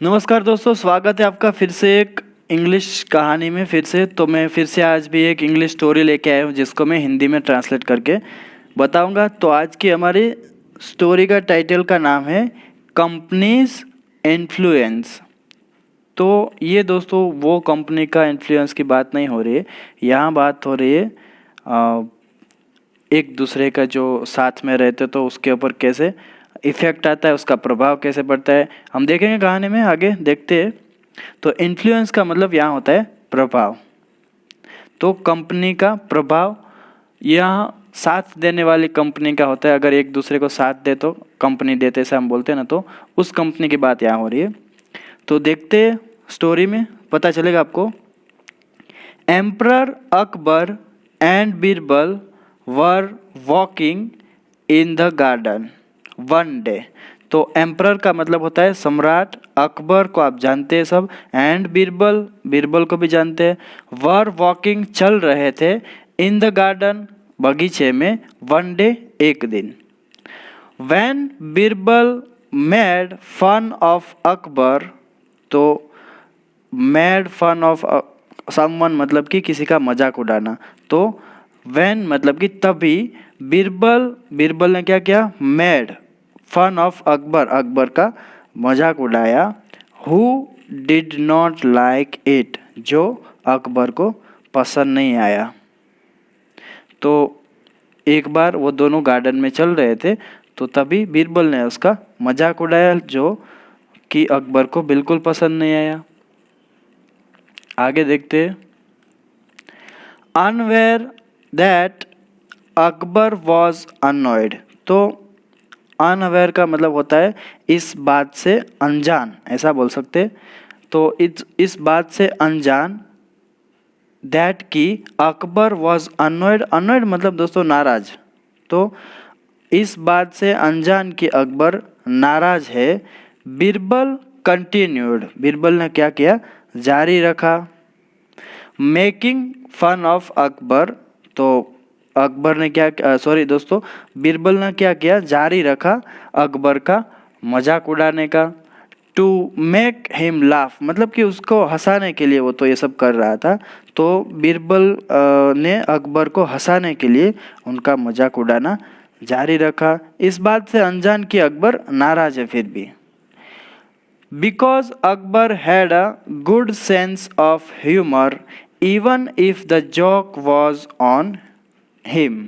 नमस्कार दोस्तों, स्वागत है आपका फिर से एक इंग्लिश कहानी में। मैं फिर से आज भी एक इंग्लिश स्टोरी लेके आया हूँ जिसको मैं हिंदी में ट्रांसलेट करके बताऊँगा। तो आज की हमारी स्टोरी का टाइटल का नाम है कंपनीज इन्फ्लुएंस। तो ये दोस्तों वो कंपनी का इन्फ्लुएंस की बात नहीं हो रही है, यहाँ बात हो रही है एक दूसरे का जो साथ में रहते तो उसके ऊपर कैसे इफेक्ट आता है, उसका प्रभाव कैसे पड़ता है, हम देखेंगे कहानी में। आगे देखते हैं। तो इन्फ्लुएंस का मतलब यहाँ होता है प्रभाव। तो कंपनी का प्रभाव यहाँ साथ देने वाली कंपनी का होता है। अगर एक दूसरे को साथ दे तो कंपनी देते, ऐसा हम बोलते हैं ना, तो उस कंपनी की बात यहाँ हो रही है। तो देखते हैं स्टोरी में, पता चलेगा आपको। Emperor Akbar and Birbal were walking in the garden one day. तो एम्परर का मतलब होता है सम्राट, अकबर को आप जानते हैं सब, एंड बीरबल, बीरबल को भी जानते हैं। वर वॉकिंग चल रहे थे, इन द गार्डन बगीचे में, वन डे एक दिन। When Birbal made fun of Akbar, तो मेड फन ऑफ समवन मतलब कि किसी का मजाक उड़ाना। तो व्हेन मतलब कि तभी, बीरबल ने क्या किया, made fun of Akbar, Akbar का मजाक उड़ाया। Who did not like it, जो अकबर को पसंद नहीं आया। तो एक बार वो दोनों गार्डन में चल रहे थे, तो तभी बीरबल ने उसका मजाक उड़ाया जो कि अकबर को बिल्कुल पसंद नहीं आया। आगे देखते हैं। Unaware that Akbar was annoyed. तो अनअवेयर का मतलब होता है इस बात से अनजान, ऐसा बोल सकते। तो इस बात से अनजान, दैट की अकबर वॉज अनॉयड, अनॉयड मतलब दोस्तों नाराज। तो इस बात से अनजान कि अकबर नाराज है। बीरबल कंटिन्यूड, बीरबल ने क्या किया, जारी रखा। मेकिंग फन ऑफ अकबर, तो अकबर ने क्या, सॉरी दोस्तों, बीरबल ने क्या किया, जारी रखा अकबर का मजाक उड़ाने का। टू मेक हिम लाफ मतलब कि उसको हंसाने के लिए वो तो ये सब कर रहा था। तो बीरबल ने अकबर को हंसाने के लिए उनका मजाक उड़ाना जारी रखा, इस बात से अनजान कि अकबर नाराज है फिर भी। Because Akbar had a good sense of humour even if the joke was on him.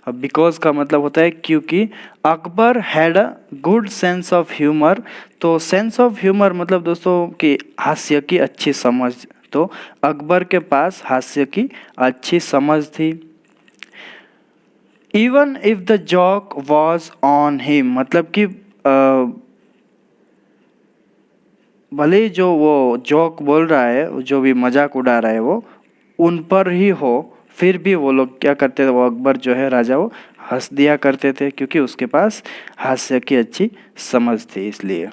अब बिकॉज का मतलब होता है क्योंकि Akbar had a good sense of humour. तो सेंस ऑफ ह्यूमर मतलब दोस्तों कि हास्य की अच्छी समझ। तो अकबर के पास हास्य की अच्छी समझ थी। Even if the joke was on him मतलब कि भले ही जो वो जोक बोल रहा है, जो भी मजाक उड़ा रहा है, वो उन पर ही हो, फिर भी वो लोग क्या करते थे, वो अकबर जो है राजा, वो हंस दिया करते थे क्योंकि उसके पास हास्य की अच्छी समझ थी इसलिए।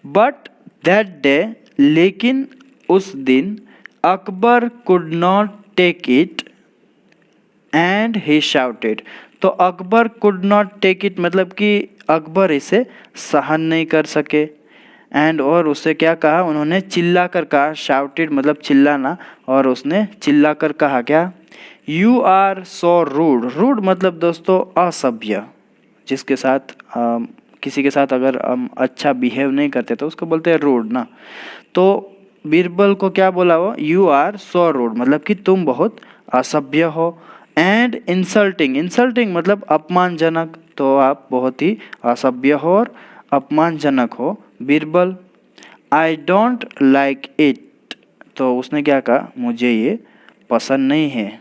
बट दैट डे, लेकिन उस दिन, Akbar could not take it and he shouted. तो Akbar could not take it मतलब कि अकबर इसे सहन नहीं कर सके। एंड और उससे क्या कहा, उन्होंने चिल्ला कर कहा, शाउटेड मतलब चिल्लाना, और उसने चिल्ला कर कहा क्या, you are so rude. Rude मतलब दोस्तों असभ्य, जिसके साथ किसी के साथ अगर हम अच्छा बिहेव नहीं करते तो उसको बोलते हैं रूड ना। तो बीरबल को क्या बोला वो, यू आर सो रूड मतलब कि तुम बहुत असभ्य हो। एंड इंसल्टिंग, इंसल्टिंग मतलब अपमानजनक, तो आप बहुत ही असभ्य हो और अपमानजनक हो Birbal. I don't like it, तो उसने क्या कहा, मुझे ये पसंद नहीं है।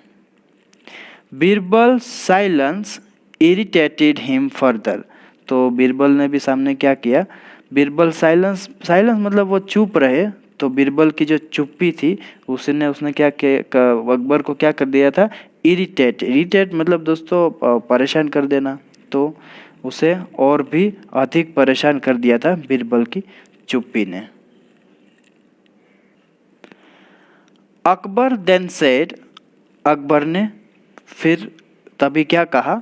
Birbal silence irritated him further. तो बीरबल ने भी सामने क्या किया, बीरबल साइलेंस, साइलेंस मतलब वो चुप रहे। तो बीरबल की जो चुप्पी थी उसने क्या किया, अकबर को क्या कर दिया था, इरिटेट। इरिटेट मतलब दोस्तों परेशान कर देना। तो उसे और भी अधिक परेशान कर दिया था बीरबल की चुप्पी ने। अकबर देन सेड, अकबर ने फिर तभी क्या कहा,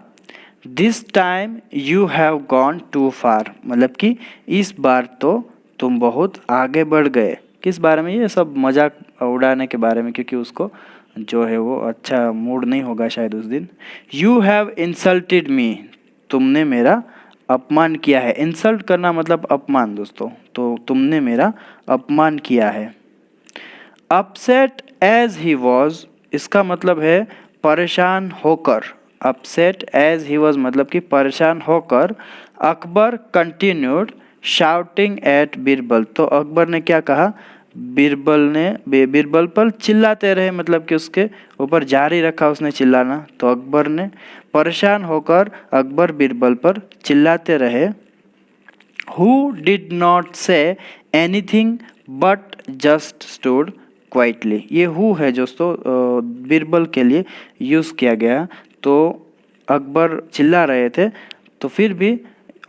this time you have gone too far, मतलब कि इस बार तो तुम बहुत आगे बढ़ गए। किस बारे में? ये सब मजाक उड़ाने के बारे में, क्योंकि उसको जो है वो अच्छा मूड नहीं होगा शायद उस दिन। यू हैव इंसल्टेड मी, तुमने मेरा अपमान किया है। इंसल्ट करना मतलब अपमान दोस्तों, तो तुमने मेरा अपमान किया है। अपसेट एज ही वॉज, इसका मतलब है परेशान होकर। अपसेट एज ही वॉज मतलब कि परेशान होकर। Akbar continued shouting at Birbal, तो अकबर ने क्या कहा? बीरबल पर चिल्लाते रहे, मतलब कि उसके ऊपर जारी रखा उसने चिल्लाना। तो अकबर ने परेशान होकर अकबर बीरबल पर चिल्लाते रहे। Who did not say anything but just stood quietly, ये हु है दोस्तों बीरबल के लिए यूज़ किया गया। तो अकबर चिल्ला रहे थे तो फिर भी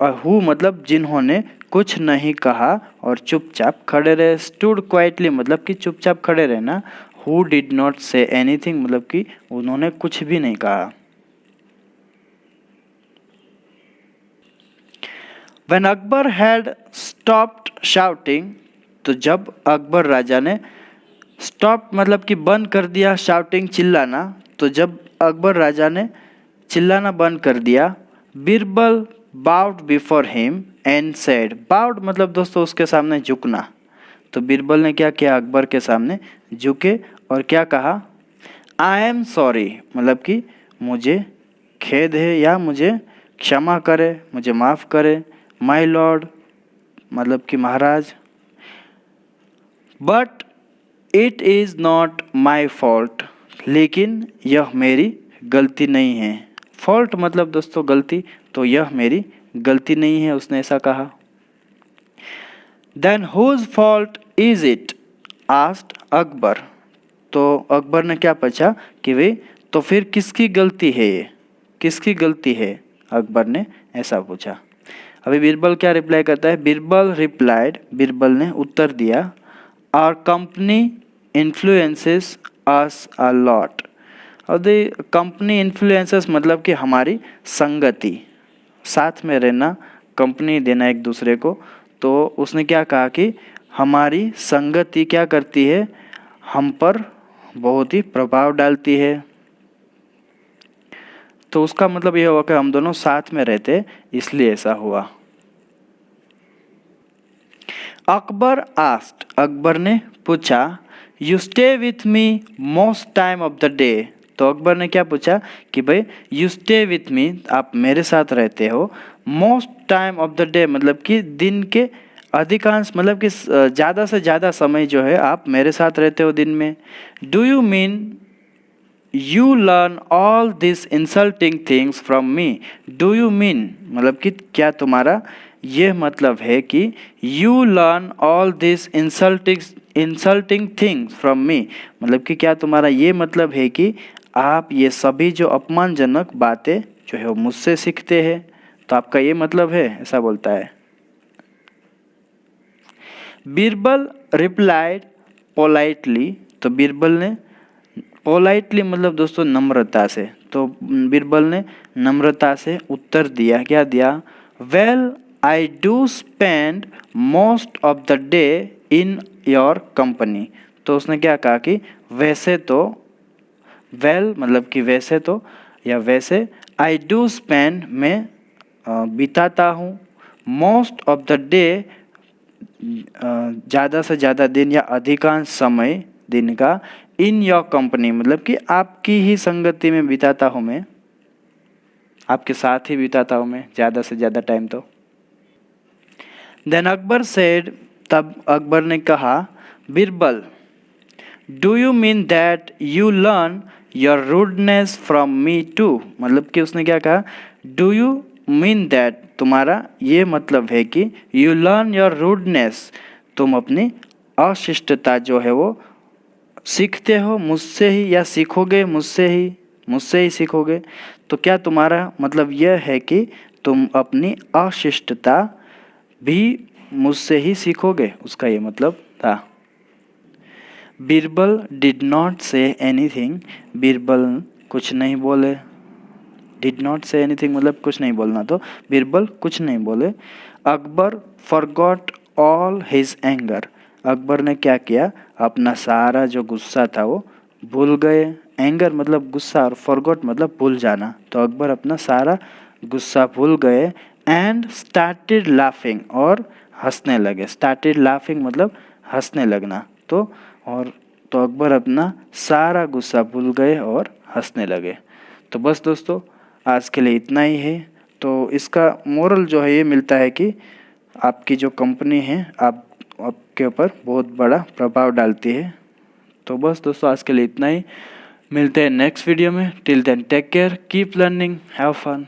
हु मतलब जिन्होंने कुछ नहीं कहा और चुपचाप खड़े रहे। स्टूड क्वाइटली मतलब कि चुपचाप खड़े रहना। Who did not say anything मतलब कि उन्होंने कुछ भी नहीं कहा। When Akbar had stopped shouting, तो जब अकबर राजा ने स्टॉप मतलब कि बंद कर दिया शाउटिंग चिल्लाना, तो जब अकबर राजा ने चिल्लाना बंद कर दिया, Birbal bowed before him and said, bowed मतलब दोस्तों उसके सामने झुकना। तो बीरबल ने क्या किया? अकबर के सामने झुके और क्या कहा? आई एम सॉरी, मतलब कि मुझे खेद है या मुझे क्षमा करे, मुझे माफ़ करे। माई लॉर्ड मतलब कि महाराज। But it is not my fault, लेकिन यह मेरी गलती नहीं है। फॉल्ट मतलब दोस्तों गलती, तो यह मेरी गलती नहीं है, उसने ऐसा कहा। Then whose fault is it? Asked Akbar, तो अकबर ने क्या पूछा कि वे तो फिर किसकी गलती है ये, किसकी गलती है? अकबर ने ऐसा पूछा। अभी बीरबल क्या रिप्लाई करता है? बीरबल रिप्लाइड, बीरबल ने उत्तर दिया, our company influences us a lot. और द कंपनी इन्फ्लुएंसेस मतलब कि हमारी संगति, साथ में रहना, कंपनी देना एक दूसरे को। तो उसने क्या कहा कि हमारी संगति क्या करती है? हम पर बहुत ही प्रभाव डालती है। तो उसका मतलब यह हुआ कि हम दोनों साथ में रहते इसलिए ऐसा हुआ। अकबर आस्क्ड, अकबर ने पूछा, you stay with me most time of the day. तो अकबर ने क्या पूछा कि भाई यू स्टे विथ मी, आप मेरे साथ रहते हो, most time of the day मतलब कि दिन के अधिकांश मतलब कि ज़्यादा से ज़्यादा समय जो है आप मेरे साथ रहते हो दिन में। Do you mean you learn all this insulting things from me? Do you mean मतलब कि क्या तुम्हारा ये मतलब है कि you learn all this insulting things from me, मतलब कि क्या तुम्हारा ये मतलब है कि आप ये सभी जो अपमानजनक बातें जो है वो मुझसे सीखते हैं? तो आपका ये मतलब है, ऐसा बोलता है। बीरबल रिप्लाइड पोलाइटली, तो बीरबल ने पोलाइटली मतलब दोस्तों नम्रता से, तो बीरबल ने नम्रता से उत्तर दिया। क्या दिया? Well I do spend most of the day in your company. तो उसने क्या कहा कि वैसे तो, वेल मतलब कि वैसे तो या वैसे, आई डू स्पेंड में बिताता हूँ, मोस्ट ऑफ द डे ज़्यादा से ज़्यादा दिन या अधिकांश समय दिन का, इन योर कंपनी मतलब कि आपकी ही संगति में बिताता हूँ मैं, आपके साथ ही बिताता हूँ मैं ज़्यादा से ज़्यादा टाइम। तो देन अकबर सेड, तब अकबर ने कहा, Birbal do you mean that you learn your rudeness from me too? मतलब कि उसने क्या कहा? डू यू मीन दैट, तुम्हारा ये मतलब है कि यू लर्न योर रूडनेस, तुम अपनी अशिष्टता जो है वो सीखते हो मुझसे ही, या सीखोगे मुझसे ही सीखोगे। तो क्या तुम्हारा मतलब यह है कि तुम अपनी अशिष्टता भी मुझसे ही सीखोगे? उसका ये मतलब था। Birbal did not say anything, Birbal कुछ नहीं बोले। डिड नॉट से एनीथिंग मतलब कुछ नहीं बोलना। तो बीरबल कुछ नहीं बोले। Akbar forgot all his anger, Akbar ने क्या किया, अपना सारा जो गुस्सा था वो भूल गए। एंगर मतलब गुस्सा और फॉरगॉट मतलब भूल जाना। तो अकबर अपना सारा गुस्सा भूल गए। एंड स्टार्टेड लाफिंग, और हंसने लगे। स्टार्टेड लाफिंग मतलब हंसने लगना। तो अकबर अपना सारा गुस्सा भूल गए और हंसने लगे। तो बस दोस्तों आज के लिए इतना ही है। तो इसका मोरल जो है ये मिलता है कि आपकी जो कंपनी है आपके ऊपर बहुत बड़ा प्रभाव डालती है। तो बस दोस्तों आज के लिए इतना ही, मिलते हैं नेक्स्ट वीडियो में। Till then take care, keep learning, have fun.